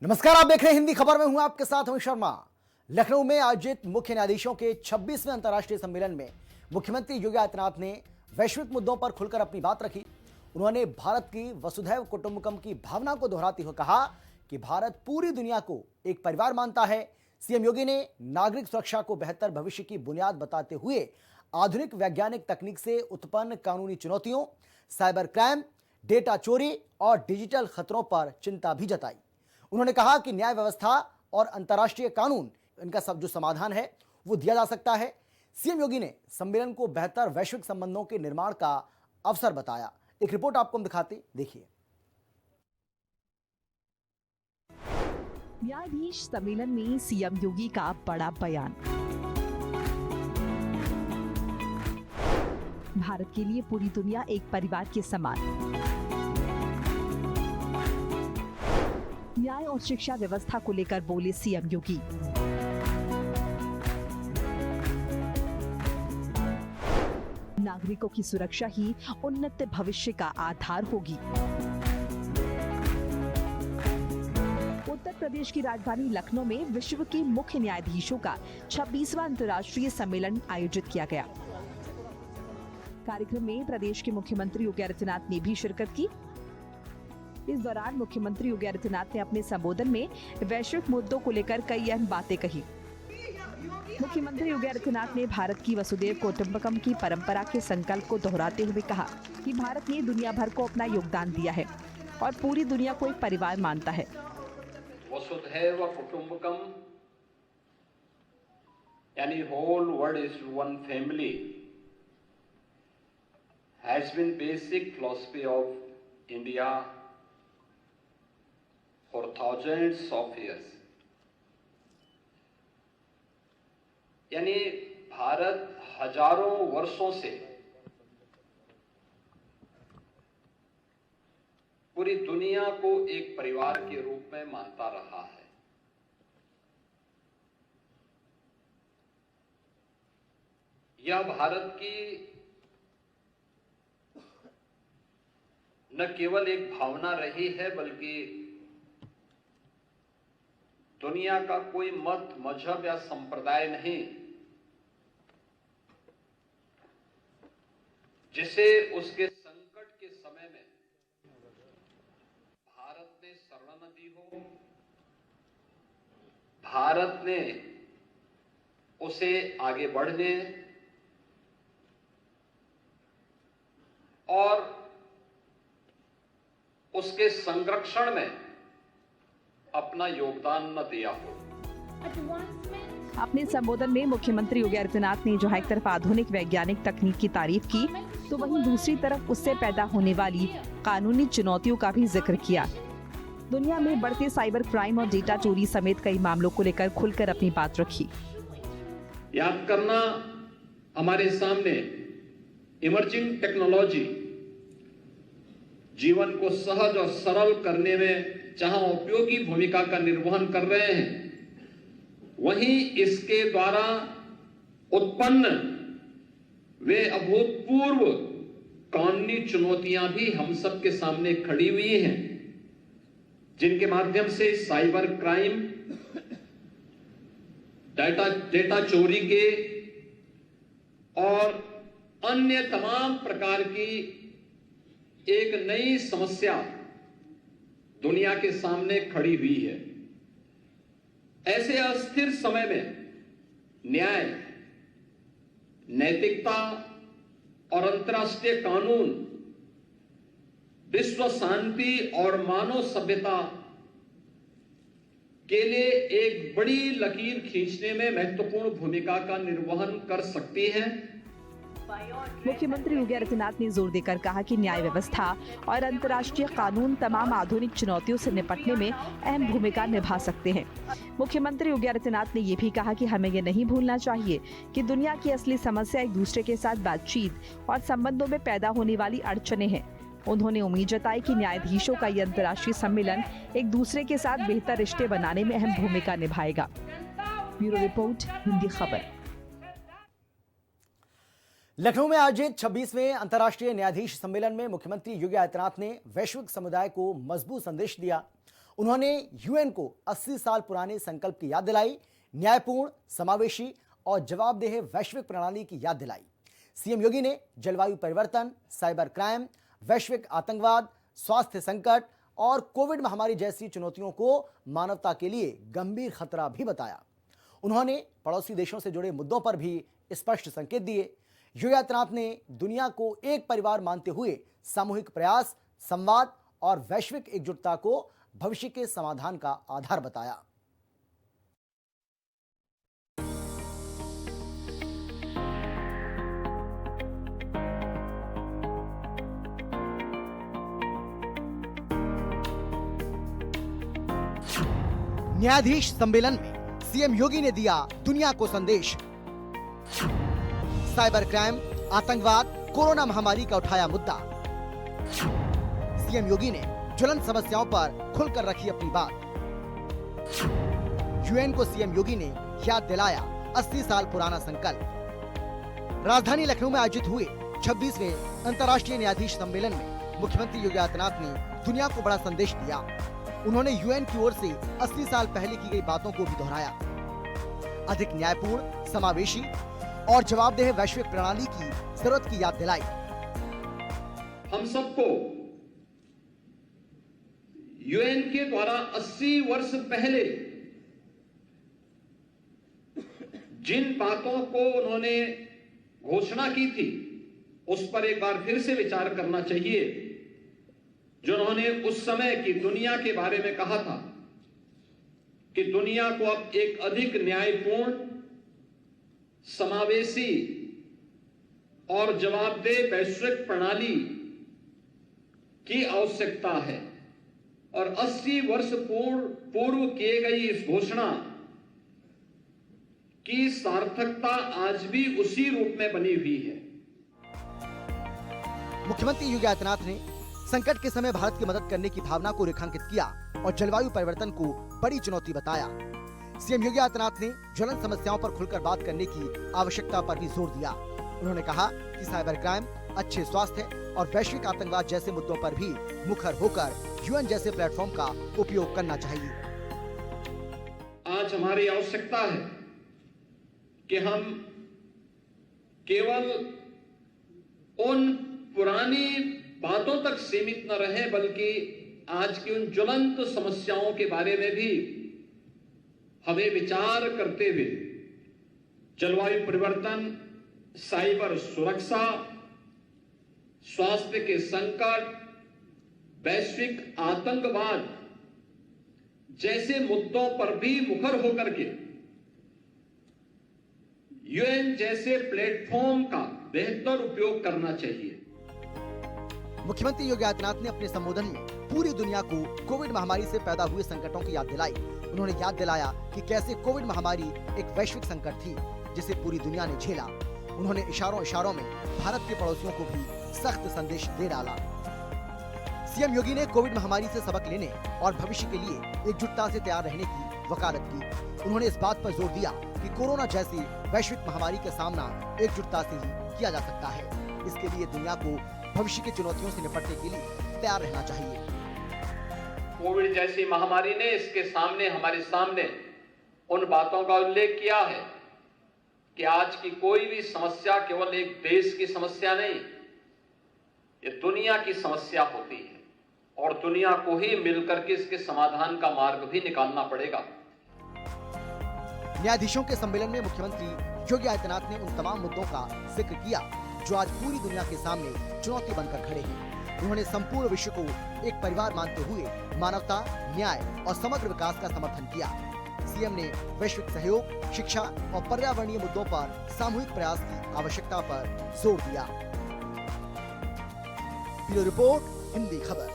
नमस्कार, आप देख रहे हैं हिंदी खबर में। हूं आपके साथ अमित शर्मा। लखनऊ में आयोजित मुख्य न्यायाधीशों के 26वें अंतर्राष्ट्रीय सम्मेलन में मुख्यमंत्री योगी आदित्यनाथ ने वैश्विक मुद्दों पर खुलकर अपनी बात रखी। उन्होंने भारत की वसुधैव कुटुंबकम की भावना को दोहराते हुए कहा कि भारत पूरी दुनिया को एक परिवार मानता है। सीएम योगी ने नागरिक सुरक्षा को बेहतर भविष्य की बुनियाद बताते हुए आधुनिक वैज्ञानिक तकनीक से उत्पन्न कानूनी चुनौतियों, साइबर क्राइम, डेटा चोरी और डिजिटल खतरों पर चिंता भी जताई। उन्होंने कहा कि न्याय व्यवस्था और अंतर्राष्ट्रीय कानून, इनका सब जो समाधान है वो दिया जा सकता है। सीएम योगी ने सम्मेलन को बेहतर वैश्विक संबंधों के निर्माण का अवसर बताया। एक रिपोर्ट आपको हम दिखाते, देखिए। न्यायाधीश सम्मेलन में सीएम योगी का बड़ा बयान। भारत के लिए पूरी दुनिया एक परिवार के समान। न्याय और शिक्षा व्यवस्था को लेकर बोले सीएम योगी। नागरिकों की सुरक्षा ही उन्नत भविष्य का आधार होगी। उत्तर प्रदेश की राजधानी लखनऊ में विश्व के मुख्य न्यायाधीशों का 26वां अंतर्राष्ट्रीय सम्मेलन आयोजित किया गया। कार्यक्रम में प्रदेश के मुख्यमंत्री योगी आदित्यनाथ ने भी शिरकत की। इस दौरान मुख्यमंत्री योगी आदित्यनाथ ने अपने संबोधन में वैश्विक मुद्दों को लेकर कई अहम बातें कही। मुख्यमंत्री योगी आदित्यनाथ ने भारत की वसुधैव कुटुंबकम की परंपरा के संकल्प को दोहराते हुए कहा कि भारत ने दुनिया भर को अपना योगदान दिया है और पूरी दुनिया को एक परिवार मानता है। वसुधैव कुटुंबकम यानी whole world is one family has been basic philosophy of India for thousands of years. यानी भारत हजारों वर्षों से पूरी दुनिया को एक परिवार के रूप में मानता रहा है। यह भारत की न केवल एक भावना रही है, बल्कि दुनिया का कोई मत, मजहब या संप्रदाय नहीं जिसे उसके संकट के समय में भारत ने शरण न दी हो, भारत ने उसे आगे बढ़ने और उसके संरक्षण में अपना योगदान न दिया हो। अपने संबोधन में मुख्यमंत्री योगी आदित्यनाथ ने जहां एक तरफ आधुनिक वैज्ञानिक तकनीक की तारीफ की, तो वहीं दूसरी तरफ उससे पैदा होने वाली कानूनी चुनौतियों का भी जिक्र किया। दुनिया में बढ़ते साइबर क्राइम और डेटा चोरी समेत कई मामलों को लेकर खुलकर अपनी बात रखी। याद करना, हमारे सामने इमर्जिंग टेक्नोलॉजी जीवन को सहज और सरल करने में जहां उपयोगी भूमिका का निर्वहन कर रहे हैं, वहीं इसके द्वारा उत्पन्न वे अभूतपूर्व कानूनी चुनौतियां भी हम सब के सामने खड़ी हुई हैं, जिनके माध्यम से साइबर क्राइम, डेटा चोरी के और अन्य तमाम प्रकार की एक नई समस्या दुनिया के सामने खड़ी हुई है। ऐसे अस्थिर समय में न्याय, नैतिकता और अंतर्राष्ट्रीय कानून विश्व शांति और मानव सभ्यता के लिए एक बड़ी लकीर खींचने में महत्वपूर्ण भूमिका का निर्वहन कर सकती हैं। मुख्यमंत्री योगी आदित्यनाथ ने जोर देकर कहा कि न्याय व्यवस्था और अंतर्राष्ट्रीय कानून तमाम आधुनिक चुनौतियों से निपटने में अहम भूमिका निभा सकते हैं। मुख्यमंत्री योगी आदित्यनाथ ने ये भी कहा कि हमें ये नहीं भूलना चाहिए कि दुनिया की असली समस्या एक दूसरे के साथ बातचीत और संबंधों में पैदा होने वाली अड़चनें हैं। उन्होंने उम्मीद जताई कि न्यायाधीशों का ये अंतर्राष्ट्रीय सम्मेलन एक दूसरे के साथ बेहतर रिश्ते बनाने में अहम भूमिका निभाएगा। ब्यूरो रिपोर्ट, हिंदी खबर। लखनऊ में आयोजित 26वें अंतर्राष्ट्रीय न्यायाधीश सम्मेलन में मुख्यमंत्री योगी आदित्यनाथ ने वैश्विक समुदाय को मजबूत संदेश दिया। उन्होंने यूएन को 80 साल पुराने संकल्प की याद दिलाई, न्यायपूर्ण, समावेशी और जवाबदेह वैश्विक प्रणाली की याद दिलाई। सीएम योगी ने जलवायु परिवर्तन, साइबर क्राइम, वैश्विक आतंकवाद, स्वास्थ्य संकट और कोविड महामारी जैसी चुनौतियों को मानवता के लिए गंभीर खतरा भी बताया। उन्होंने पड़ोसी देशों से जुड़े मुद्दों पर भी स्पष्ट संकेत दिए। योगी आदित्यनाथ ने दुनिया को एक परिवार मानते हुए सामूहिक प्रयास, संवाद और वैश्विक एकजुटता को भविष्य के समाधान का आधार बताया। न्यायाधीश सम्मेलन में सीएम योगी ने दिया दुनिया को संदेश। साइबर क्राइम, आतंकवाद, कोरोना महामारी का उठाया मुद्दा। सीएम योगी ने ज्वलंत समस्याओं पर खुलकर रखी अपनी बात। यूएन को सीएम योगी ने याद दिलाया 80 साल पुराना संकल्प। राजधानी लखनऊ में आयोजित हुए 26वें अंतर्राष्ट्रीय न्यायाधीश सम्मेलन में मुख्यमंत्री योगी आदित्यनाथ ने दुनिया को बड़ा संदेश दिया। उन्होंने यूएन की ओर से 80 साल पहले की गई बातों को भी दोहराया। अधिक न्यायपूर्ण, समावेशी और जवाबदेह वैश्विक प्रणाली की जरूरत की याद दिलाई। हम सबको यूएन के द्वारा 80 वर्ष पहले जिन बातों को उन्होंने घोषणा की थी, उस पर एक बार फिर से विचार करना चाहिए। जो उन्होंने उस समय की दुनिया के बारे में कहा था कि दुनिया को अब एक अधिक न्यायपूर्ण, समावेशी और जवाबदेह वैश्विक प्रणाली की आवश्यकता है। और 80 वर्ष पूर्व किए गई इस घोषणा की सार्थकता आज भी उसी रूप में बनी हुई है। मुख्यमंत्री योगी आदित्यनाथ ने संकट के समय भारत की मदद करने की भावना को रेखांकित किया और जलवायु परिवर्तन को बड़ी चुनौती बताया। सीएम योगी आदित्यनाथ ने ज्वलंत समस्याओं पर खुलकर बात करने की आवश्यकता पर भी जोर दिया। उन्होंने कहा कि साइबर क्राइम, अच्छे स्वास्थ्य और वैश्विक आतंकवाद जैसे मुद्दों पर भी मुखर होकर यूएन जैसे प्लेटफॉर्म का उपयोग करना चाहिए। आज हमारी आवश्यकता है कि हम केवल उन पुरानी बातों तक सीमित न रहें, बल्कि आज की उन ज्वलंत समस्याओं के बारे में भी हमें विचार करते हुए जलवायु परिवर्तन, साइबर सुरक्षा, स्वास्थ्य के संकट, वैश्विक आतंकवाद जैसे मुद्दों पर भी मुखर होकर के यूएन जैसे प्लेटफॉर्म का बेहतर उपयोग करना चाहिए। मुख्यमंत्री योगी आदित्यनाथ ने अपने संबोधन में पूरी दुनिया को कोविड महामारी से पैदा हुए संकटों की याद दिलाई। उन्होंने याद दिलाया कि कैसे कोविड महामारी एक वैश्विक संकट थी जिसे पूरी दुनिया ने झेला। उन्होंने इशारों में भारत के पड़ोसियों को भी सख्त संदेश दे डाला। सीएम योगी ने कोविड महामारी से सबक लेने और भविष्य के लिए एकजुटता से तैयार रहने की वकालत की। उन्होंने इस बात पर जोर दिया कि कोरोना जैसी वैश्विक महामारी का सामना एकजुटता से ही किया जा सकता है। इसके लिए दुनिया को भविष्य की चुनौतियों से निपटने के लिए तैयार रहना चाहिए। कोविड जैसी महामारी ने हमारे सामने उन बातों का उल्लेख किया है कि आज की कोई भी समस्या केवल एक देश की समस्या नहीं, ये दुनिया की समस्या होती है और दुनिया को ही मिलकर के इसके समाधान का मार्ग भी निकालना पड़ेगा। न्यायाधीशों के सम्मेलन में मुख्यमंत्री योगी आदित्यनाथ ने उन तमाम मुद्दों का जिक्र किया जो आज पूरी दुनिया के सामने चुनौती बनकर खड़े हैं। उन्होंने संपूर्ण विश्व को एक परिवार मानते हुए मानवता, न्याय और समग्र विकास का समर्थन किया। सीएम ने वैश्विक सहयोग, शिक्षा और पर्यावरणीय मुद्दों पर सामूहिक प्रयास की आवश्यकता पर जोर दिया। ब्यूरो रिपोर्ट, हिंदी खबर।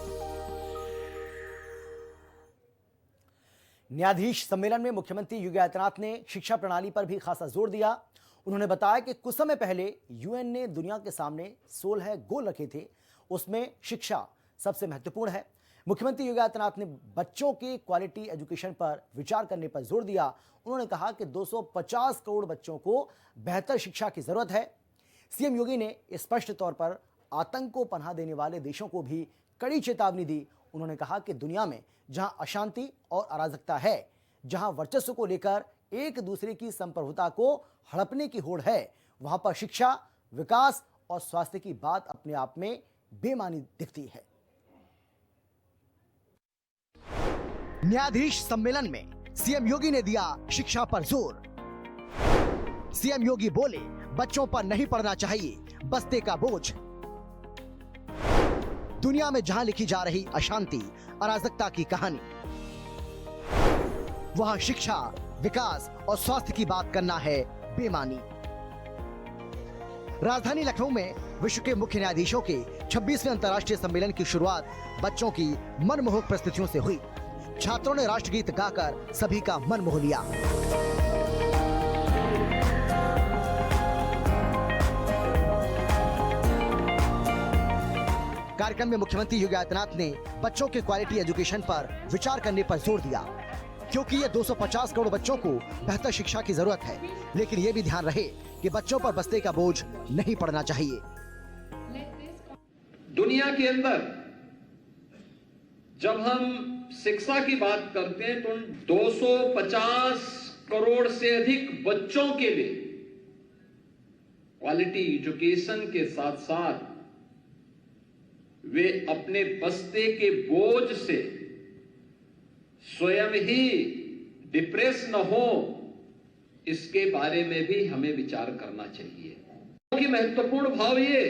न्यायाधीश सम्मेलन में मुख्यमंत्री योगी आदित्यनाथ ने शिक्षा प्रणाली पर भी खासा जोर दिया। उन्होंने बताया कि कुछ समय पहले यूएन ने दुनिया के सामने 16 गोल रखे थे, उसमें शिक्षा सबसे महत्वपूर्ण है। मुख्यमंत्री योगी आदित्यनाथ ने बच्चों की क्वालिटी एजुकेशन पर विचार करने पर जोर दिया। उन्होंने कहा कि 250 करोड़ बच्चों को बेहतर शिक्षा की जरूरत है। सीएम योगी ने स्पष्ट तौर पर आतंक को पनाह देने वाले देशों को भी कड़ी चेतावनी दी। उन्होंने कहा कि दुनिया में जहां अशांति और अराजकता है, जहां वर्चस्व को लेकर एक दूसरे की संप्रभुता को हड़पने की होड़ है, वहां पर शिक्षा, विकास और स्वास्थ्य की बात अपने आप में बेमानी दिखती है। न्यायाधीश सम्मेलन में सीएम योगी ने दिया शिक्षा पर जोर। सीएम योगी बोले, बच्चों पर नहीं पड़ना चाहिए बस्ते का बोझ। दुनिया में जहां लिखी जा रही अशांति, अराजकता की कहानी, वहां शिक्षा, विकास और स्वास्थ्य की बात करना है बेमानी। राजधानी लखनऊ में विश्व के मुख्य न्यायाधीशों के 26वें अंतर्राष्ट्रीय सम्मेलन की शुरुआत बच्चों की मनमोहक प्रस्तुतियों से हुई। छात्रों ने राष्ट्रगीत गाकर सभी का मन मोह लिया। कार्यक्रम में मुख्यमंत्री योगी आदित्यनाथ ने बच्चों के क्वालिटी एजुकेशन पर विचार करने पर जोर दिया, क्योंकि ये 250 करोड़ बच्चों को बेहतर शिक्षा की जरूरत है, लेकिन ये भी ध्यान रहे कि बच्चों पर बस्ते का बोझ नहीं पड़ना चाहिए। दुनिया के अंदर जब हम शिक्षा की बात करते हैं तो 250 करोड़ से अधिक बच्चों के लिए क्वालिटी एजुकेशन के साथ साथ वे अपने बस्ते के बोझ से स्वयं ही डिप्रेस न हो, इसके बारे में भी हमें विचार करना चाहिए। क्योंकि महत्वपूर्ण भाव ये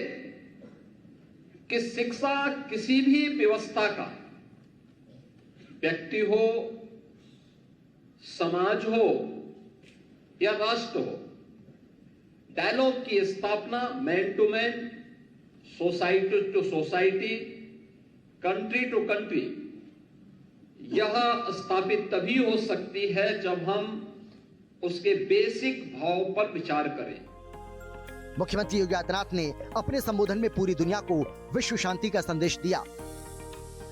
कि शिक्षा किसी भी व्यवस्था का, व्यक्ति हो, समाज हो या राष्ट्र हो, डायलॉग की स्थापना man to man, society to society, country to country, यह स्थापित तभी हो सकती है जब हम उसके बेसिक भाव पर विचार करें। मुख्यमंत्री योगी आदित्यनाथ ने अपने संबोधन में पूरी दुनिया को विश्व शांति का संदेश दिया।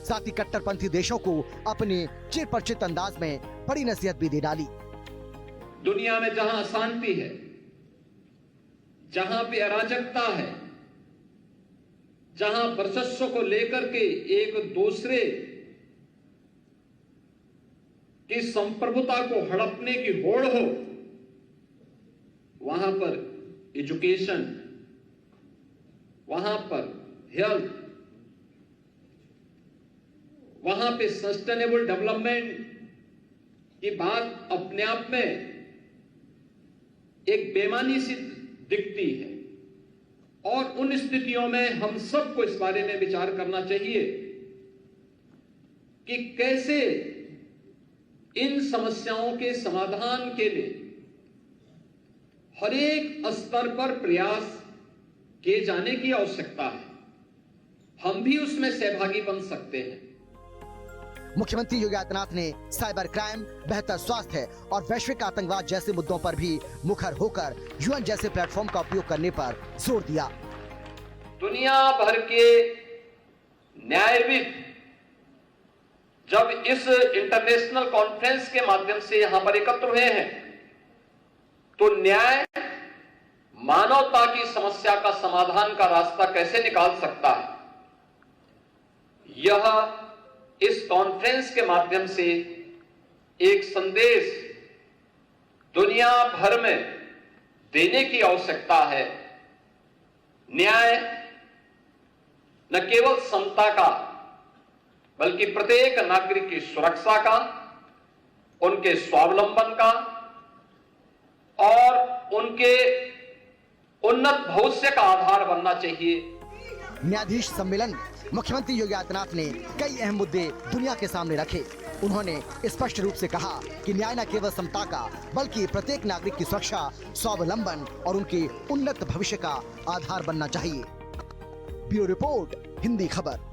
साथ ही कट्टरपंथी देशों को अपने चिरपरिचित अंदाज में बड़ी नसीहत भी दे डाली। दुनिया में जहां अशांति है, जहां पे अराजकता है, जहां वर्चस्व को लेकर के एक दूसरे की संप्रभुता को हड़पने की होड़ हो, वहां पर एजुकेशन, वहां पर हेल्थ, वहां पे सस्टेनेबल डेवलपमेंट की बात अपने आप में एक बेमानी सी दिखती है। और उन स्थितियों में हम सबको इस बारे में विचार करना चाहिए कि कैसे इन समस्याओं के समाधान के लिए हर एक स्तर पर प्रयास किए जाने की आवश्यकता है। हम भी उसमें सहभागी बन सकते हैं। मुख्यमंत्री योगी आदित्यनाथ ने साइबर क्राइम, बेहतर स्वास्थ्य और वैश्विक आतंकवाद जैसे मुद्दों पर भी मुखर होकर यूएन जैसे प्लेटफॉर्म का उपयोग करने पर जोर दिया। दुनिया भर के न्यायविद जब इस इंटरनेशनल कॉन्फ्रेंस के माध्यम से यहां पर एकत्र हुए हैं, तो न्याय मानवता की समस्या का समाधान का रास्ता कैसे निकाल सकता है, यह इस कॉन्फ्रेंस के माध्यम से एक संदेश दुनिया भर में देने की आवश्यकता है। न्याय न केवल समता का, बल्कि प्रत्येक नागरिक की सुरक्षा का, उनके स्वावलंबन का और उनके उन्नत भविष्य का आधार बनना चाहिए। न्यायाधीश सम्मेलन में मुख्यमंत्री योगी आदित्यनाथ ने कई अहम मुद्दे दुनिया के सामने रखे। उन्होंने स्पष्ट रूप से कहा कि न्याय न केवल समता का, बल्कि प्रत्येक नागरिक की सुरक्षा, स्वावलंबन और उनके उन्नत भविष्य का आधार बनना चाहिए। ब्यूरो रिपोर्ट, हिंदी खबर।